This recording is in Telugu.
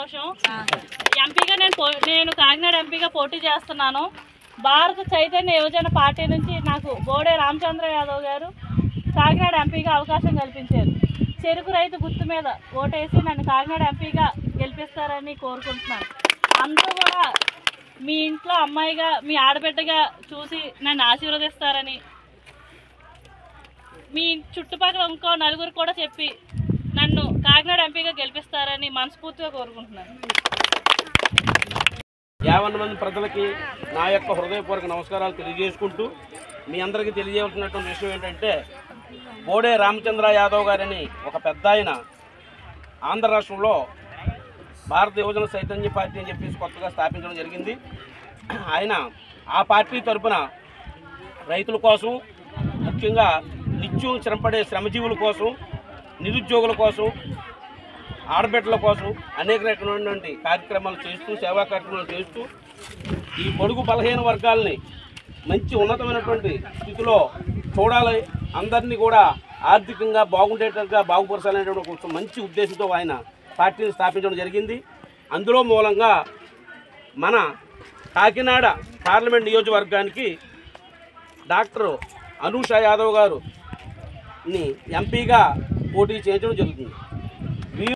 సంతోషం. ఎంపీగా నేను కాకినాడ ఎంపీగా పోటీ చేస్తున్నాను. భారత చైతన్య యువజన పార్టీ నుంచి నాకు బోడే రామచంద్ర యాదవ్ గారు కాకినాడ ఎంపీగా అవకాశం కల్పించారు. చెరుకు రైతు గుర్తు మీద ఓటేసి నన్ను కాకినాడ ఎంపీగా గెలిపిస్తారని కోరుకుంటున్నాను. అందరూ కూడా మీ ఇంట్లో అమ్మాయిగా, మీ ఆడబిడ్డగా చూసి నన్ను ఆశీర్వదిస్తారని, మీ చుట్టుపక్కల ఇంకో నలుగురు కూడా చెప్పి నన్ను కాకినాడ ఎంపీగా గెలిపిస్తారని మనస్ఫూర్తిగా కోరుకుంటున్నాను. 50 మంది ప్రజలకి నా యొక్క హృదయపూర్వక నమస్కారాలు తెలియజేసుకుంటూ, మీ అందరికీ తెలియజేయాల్సినటువంటి విషయం ఏంటంటే, బోడే రామచంద్ర యాదవ్ గారని ఒక పెద్ద ఆయన ఆంధ్ర రాష్ట్రంలో భారత యువజన చైతన్య పార్టీ అని చెప్పేసి కొత్తగా స్థాపించడం జరిగింది. ఆయన ఆ పార్టీ తరఫున రైతుల కోసం, ముఖ్యంగా నిత్యం శ్రమపడే శ్రమజీవుల కోసం, నిరుద్యోగుల కోసం, ఆడబిడ్డల కోసం అనేక రకమైనటువంటి కార్యక్రమాలు చేస్తూ, సేవా కార్యక్రమాలు చేస్తూ ఈ పొడుగు బలహీన వర్గాలని మంచి ఉన్నతమైనటువంటి స్థితిలో చూడాలి, అందరినీ కూడా ఆర్థికంగా బాగుండేటట్టుగా బాగుపరచాలనేటువంటి కొంచెం మంచి ఉద్దేశంతో ఆయన పార్టీని స్థాపించడం జరిగింది. అందులో మూలంగా మన కాకినాడ పార్లమెంట్ నియోజకవర్గానికి డాక్టర్ అనూష యాదవ్ గారుని ఎంపీగా పోటీ చేయించడం జరుగుతుంది.